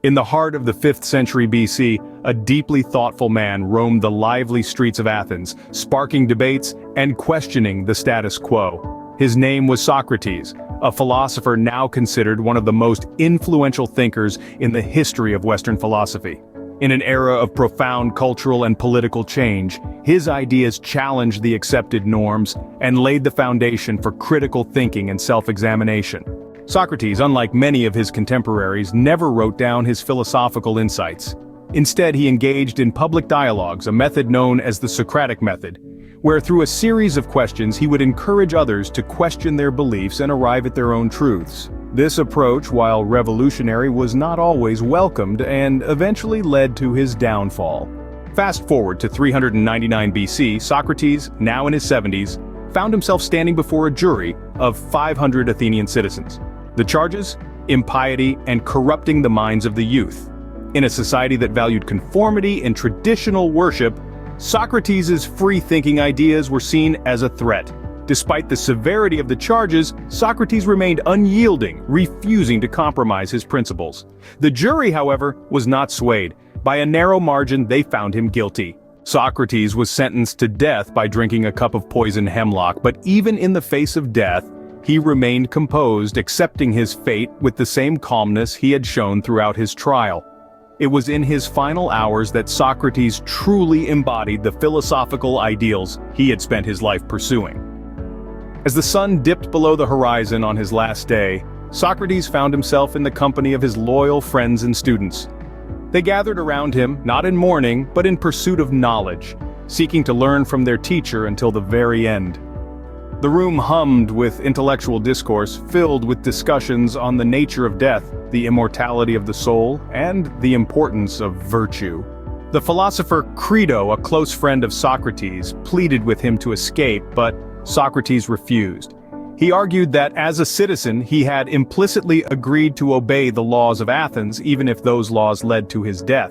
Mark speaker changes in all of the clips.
Speaker 1: In the heart of the 5th century BC, a deeply thoughtful man roamed the lively streets of Athens, sparking debates and questioning the status quo. His name was Socrates, a philosopher now considered one of the most influential thinkers in the history of Western philosophy. In an era of profound cultural and political change, his ideas challenged the accepted norms and laid the foundation for critical thinking and self-examination. Socrates, unlike many of his contemporaries, never wrote down his philosophical insights. Instead, he engaged in public dialogues, a method known as the Socratic method, where through a series of questions he would encourage others to question their beliefs and arrive at their own truths. This approach, while revolutionary, was not always welcomed and eventually led to his downfall. Fast forward to 399 BC, Socrates, now in his 70s, found himself standing before a jury of 500 Athenian citizens. The charges? Impiety and corrupting the minds of the youth. In a society that valued conformity and traditional worship, Socrates' free-thinking ideas were seen as a threat. Despite the severity of the charges, Socrates remained unyielding, refusing to compromise his principles. The jury, however, was not swayed. By a narrow margin, they found him guilty. Socrates was sentenced to death by drinking a cup of poison hemlock, but even in the face of death, he remained composed, accepting his fate with the same calmness he had shown throughout his trial. It was in his final hours that Socrates truly embodied the philosophical ideals he had spent his life pursuing. As the sun dipped below the horizon on his last day, Socrates found himself in the company of his loyal friends and students. They gathered around him, not in mourning, but in pursuit of knowledge, seeking to learn from their teacher until the very end. The room hummed with intellectual discourse, filled with discussions on the nature of death, the immortality of the soul, and the importance of virtue. The philosopher Crito, a close friend of Socrates, pleaded with him to escape, but Socrates refused. He argued that as a citizen he had implicitly agreed to obey the laws of Athens even if those laws led to his death.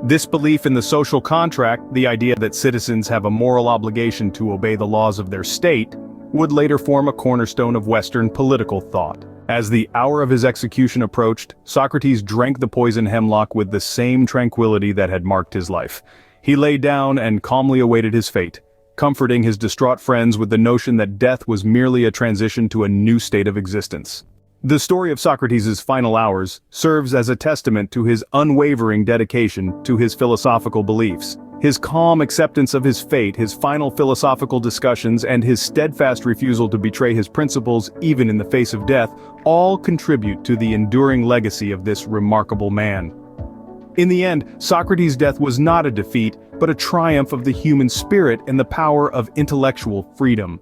Speaker 1: This belief in the social contract, the idea that citizens have a moral obligation to obey the laws of their state, would later form a cornerstone of Western political thought. As the hour of his execution approached, Socrates drank the poison hemlock with the same tranquility that had marked his life. He lay down and calmly awaited his fate, comforting his distraught friends with the notion that death was merely a transition to a new state of existence. The story of Socrates' final hours serves as a testament to his unwavering dedication to his philosophical beliefs. His calm acceptance of his fate, his final philosophical discussions, and his steadfast refusal to betray his principles even in the face of death all contribute to the enduring legacy of this remarkable man. In the end, Socrates' death was not a defeat, but a triumph of the human spirit and the power of intellectual freedom.